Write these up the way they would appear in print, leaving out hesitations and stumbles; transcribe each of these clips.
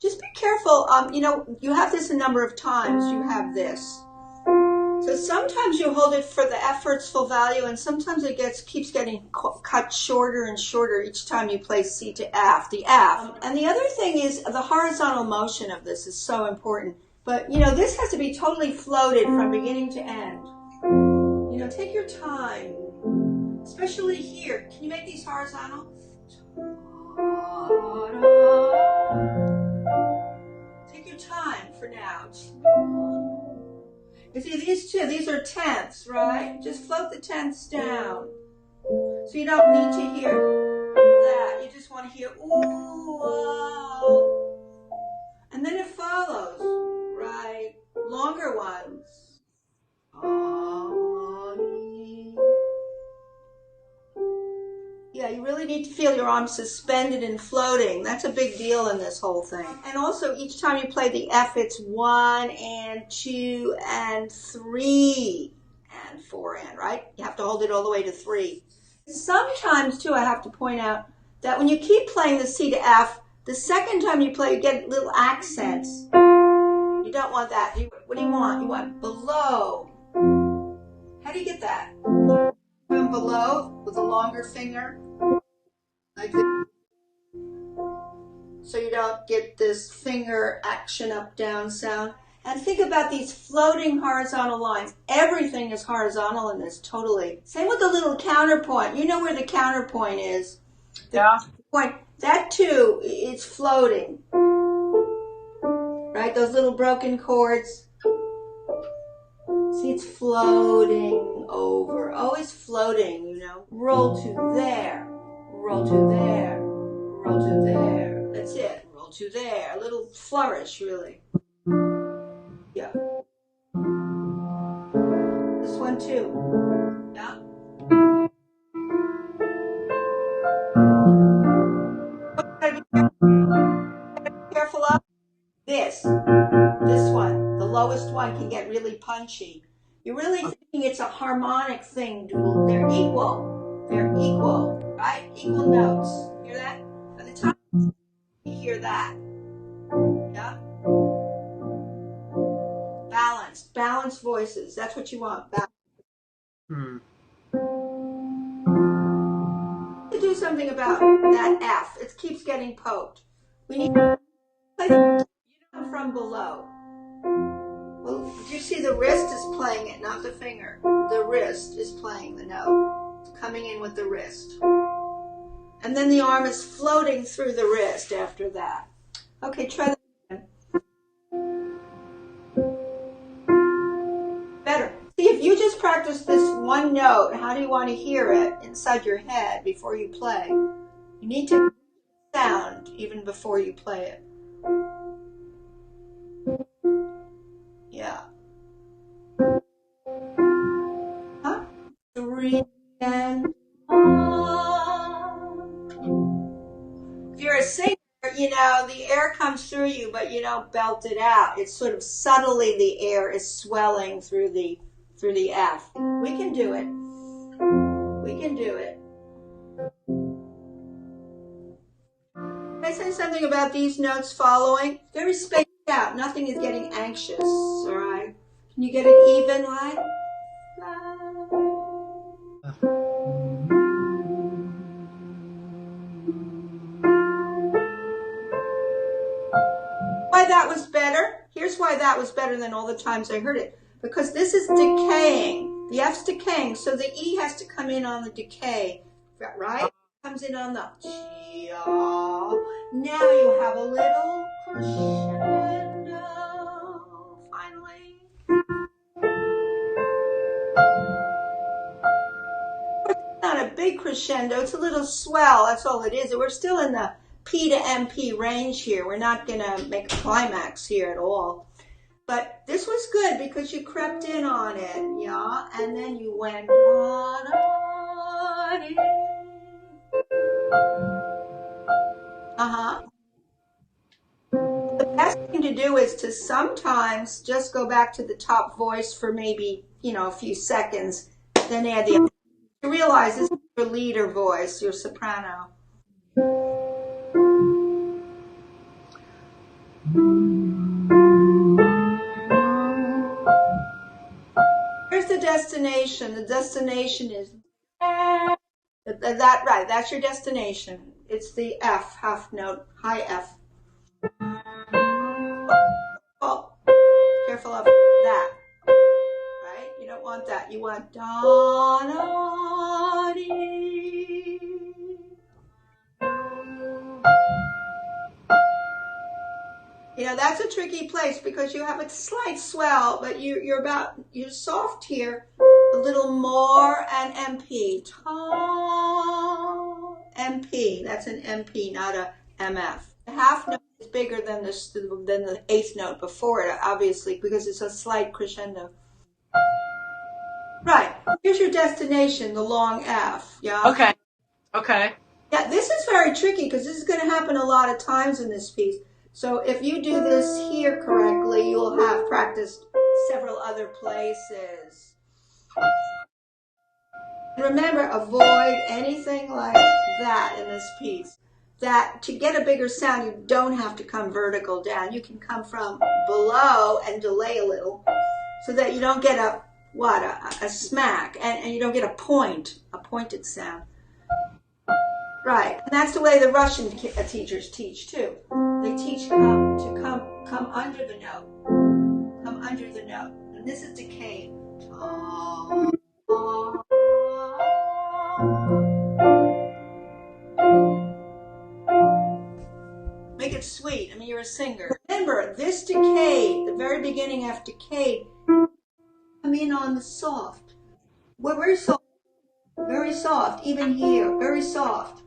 Just be careful. You have this a number of times. You have this. So sometimes you hold it for the F for its full value, and sometimes it keeps getting cut shorter and shorter each time you play C to F, the F. And the other thing is the horizontal motion of this is so important. But, this has to be totally floated from beginning to end. Take your time, especially here. Can you make these horizontal? Take your time for now. You see these two, these are tenths, right? Just float the tenths down. So you don't need to hear that. You just want to hear, ooh, oh. And then it follows, right? Longer ones. Yeah, you really need to feel your arms suspended and floating. That's a big deal in this whole thing. And also, each time you play the F, it's 1 and 2 and 3 and 4 and, right? You have to hold it all the way to 3. Sometimes, too, I have to point out that when you keep playing the C to F, the second time you play, you get little accents. You don't want that. What do you want? You want below. How do you get that? From below with a longer finger. Like this. So you don't get this finger action up, down sound. And think about these floating horizontal lines. Everything is horizontal in this, totally. Same with the little counterpoint. You know where the counterpoint is. The point. That too, it's floating. Right? Those little broken chords. See, it's floating over. Always floating, Roll to there. Roll to there. Roll to there. That's it. Roll to there. A little flourish, really. Yeah. This one, too. Yeah. Be careful of this. This one. The lowest one can get really punchy. You're really thinking it's a harmonic thing, Doodle. They're equal. They're equal, right? Equal notes. Hear that? By the time you hear that. Yeah? Balanced voices. That's what you want. To do something about that F. It keeps getting poked. We need to play from below. Well, do you see the wrist is playing it, not the finger? The wrist is playing the note. It's coming in with the wrist. And then the arm is floating through the wrist after that. Okay, try that again. Better. See, if you just practice this one note, how do you want to hear it inside your head before you play? You need to sound even before you play it. Yeah. Huh? 3 and if you're a singer, the air comes through you, but you don't belt it out. It's sort of subtly the air is swelling through the F. We can do it. We can do it. Can I say something about these notes following? Very spaced out. Nothing is getting anxious, all right? Can you get it even, like? Why that was better? Here's why that was better than all the times I heard it. Because this is decaying. The F's decaying, so the E has to come in on the decay, right? Comes in on the Now you have a little crescendo, finally. It's not a big crescendo, it's a little swell, that's all it is. We're still in the P to MP range here. We're not going to make a climax here at all. But this was good because you crept in on it, yeah? And then you went on it. The best thing to do is to sometimes just go back to the top voice for maybe, a few seconds, then add the other. You realize this is your leader voice, your soprano. Here's the destination. The destination is that, right, that's your destination. It's the F, half note, high F. Oh, careful of that. Right? You don't want that. You want da da dee. You know, that's a tricky place because you have a slight swell, but you're soft here, a little more, and MP. Ta, MP. That's an MP, not a MF. The half note is bigger than the eighth note before it, obviously, because it's a slight crescendo. Right. Here's your destination, the long F. Yeah. Okay. Okay. Yeah, this is very tricky because this is going to happen a lot of times in this piece. So if you do this here correctly, you'll have practiced several other places. And remember, avoid anything like that in this piece. That to get a bigger sound, you don't have to come vertical down. You can come from below and delay a little so that you don't get a smack, and you don't get a pointed sound. Right, and that's the way the Russian teachers teach too. They teach come under the note, and this is decay. Make it sweet. I mean, you're a singer. Remember, this decay, the very beginning of decay, come in on the soft. We're very soft, even here, very soft.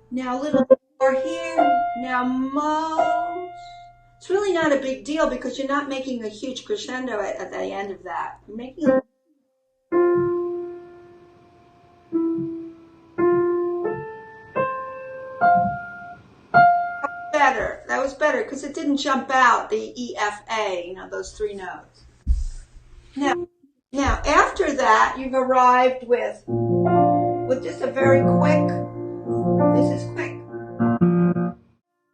Now a little more here, now most. It's really not a big deal because you're not making a huge crescendo at the end of that. You're making a better. That was better because it didn't jump out, the E, F, A, you know, those three notes. Now after that, you've arrived with just a very quick, this is quick,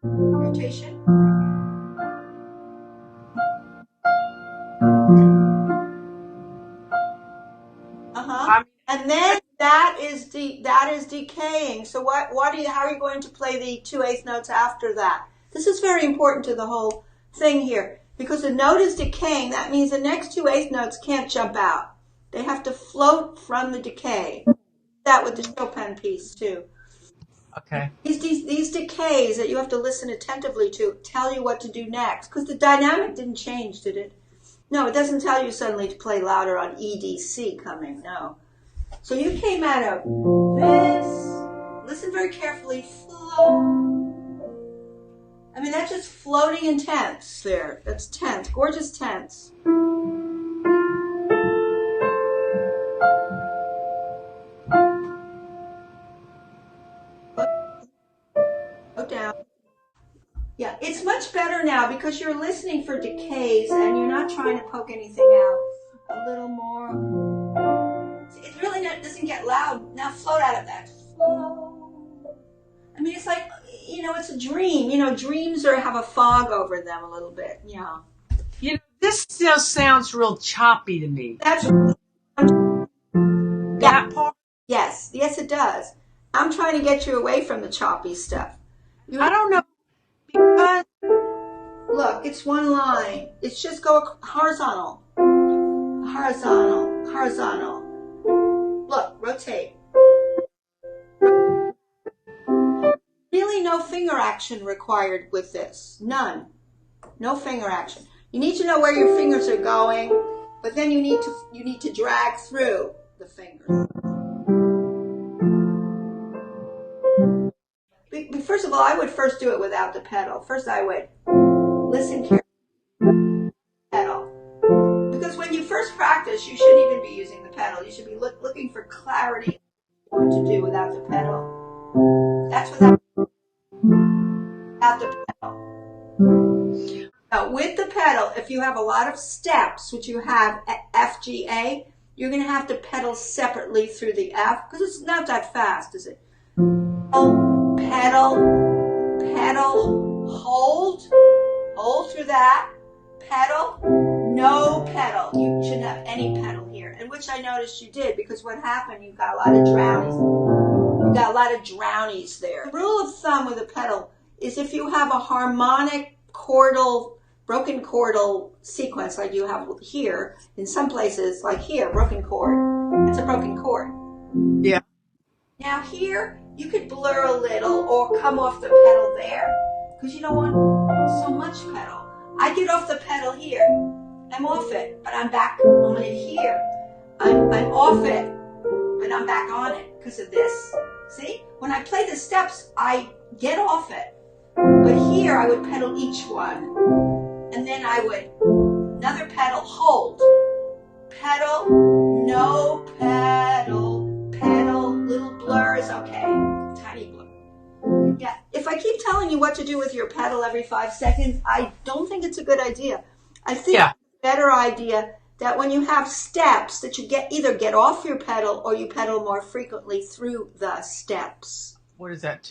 rotation. And then that is decaying. So how are you going to play the 2/8 notes after that? This is very important to the whole thing here. Because the note is decaying, that means the next 2/8 notes can't jump out. They have to float from the decay. That with the Chopin piece too. Okay. These decays that you have to listen attentively to tell you what to do next. Because the dynamic didn't change, did it? No, it doesn't tell you suddenly to play louder on EDC coming, no. So you came out of this, listen very carefully, flow. I mean, that's just floating in tense there. That's tense, gorgeous tense. Go down. Yeah, it's much better now because you're listening for decays and you're not trying to poke anything out. A little more. It really doesn't get loud. Now float out of that. Flow. I mean, it's like, you know, it's a dream. You know, dreams have a fog over them a little bit. Yeah. You know, this still sounds real choppy to me. That's that part? Yes, it does. I'm trying to get you away from the choppy stuff. I don't know, because look, it's one line. It's just go horizontal. Horizontal, horizontal. Look, rotate. Really no finger action required with this. None. No finger action. You need to know where your fingers are going, but then you need to drag through the fingers. First of all, I would first do it without the pedal. First I would listen carefully. Pedal. Because when you first practice, you shouldn't even be using the pedal. You should be looking for clarity what to do without the pedal. That's without the pedal. Now, with the pedal, if you have a lot of steps, which you have at F, G, A, you're going to have to pedal separately through the F, because it's not that fast, is it? Pedal, hold hold through that, pedal, no pedal. You shouldn't have any pedal here, and which I noticed you did, because what happened, you got a lot of drownies. You got a lot of drownies there. The rule of thumb with a pedal is if you have a harmonic chordal, broken chordal sequence like you have here, in some places, like here, broken chord, it's a broken chord. Yeah. Now here, you could blur a little or come off the pedal there, because you don't want so much pedal. I get off the pedal here. I'm off it, but I'm back on it here. I'm off it, but I'm back on it because of this. See? When I play the steps, I get off it. But here, I would pedal each one. And then I would, another pedal, hold. Pedal, no pedal, pedal, little blur is okay. Tiny blur. Yeah, if I keep telling you what to do with your pedal every 5 seconds, I don't think it's a good idea. I think it's a better idea that when you have steps, that you either get off your pedal or you pedal more frequently through the steps. What is that?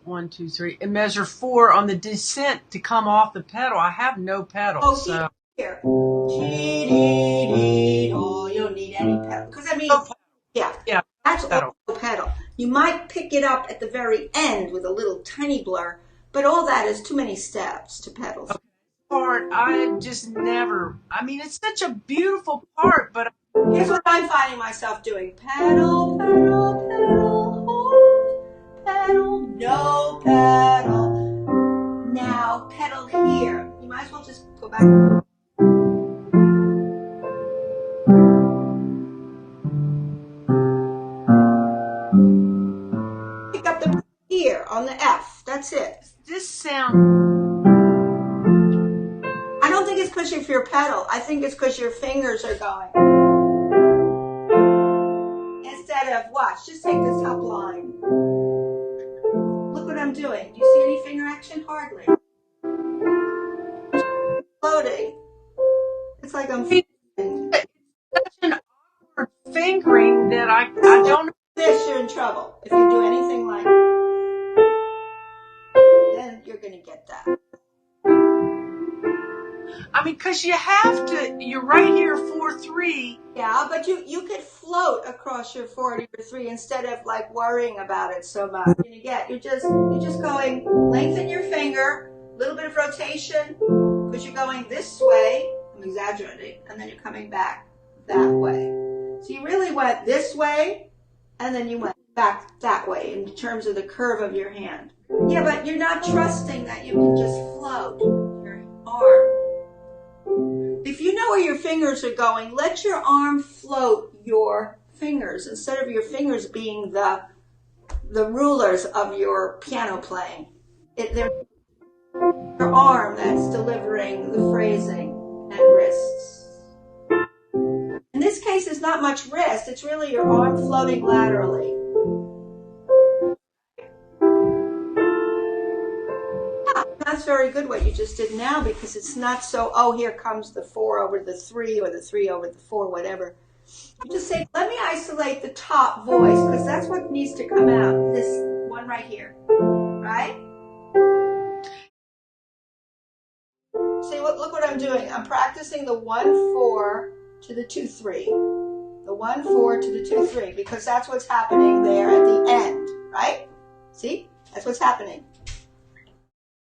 1, 2, 3. And measure 4 on the descent to come off the pedal. I have no pedal. Oh, so. Here. Oh, you don't need any pedal. Because I mean, yeah, that's all pedal. You might pick it up at the very end with a little tiny blur, but all that is too many steps to pedal. Okay. Part I just never. I mean, it's such a beautiful part, but here's what I'm finding myself doing: pedal, pedal, pedal, hold, pedal, no pedal. Now pedal here. You might as well just go back. Pick up the here on the F. That's it. This sound. I don't think it's because of your pedal. I think it's because your fingers are going. Instead of, watch, just take the top line. Look what I'm doing. Do you see any finger action? Hardly. Floating. It's like I'm floating. It's such an awkward fingering that I don't know. This, you're in trouble. If you do anything like then you're going to get that. I mean, because you have to, you're right here, 4-3. Yeah, but you could float across your 4 to your 3 instead of like worrying about it so much. You're just going, lengthen your finger, a little bit of rotation, because you're going this way, I'm exaggerating, and then you're coming back that way. So you really went this way, and then you went back that way in terms of the curve of your hand. Yeah, but you're not trusting that you can just float your arm. If you know where your fingers are going, let your arm float your fingers instead of your fingers being the rulers of your piano playing. They're your arm that's delivering the phrasing and wrists. In this case, it's not much wrist. It's really your arm floating laterally. That's very good what you just did now, because it's not so, oh, here comes the 4 over the 3 or the 3 over the 4, whatever. You just say, let me isolate the top voice, because that's what needs to come out. This one right here, right? See, look what I'm doing. I'm practicing the 1-4 to the 2-3. The 1-4 to the 2-3, because that's what's happening there at the end, right? See? That's what's happening.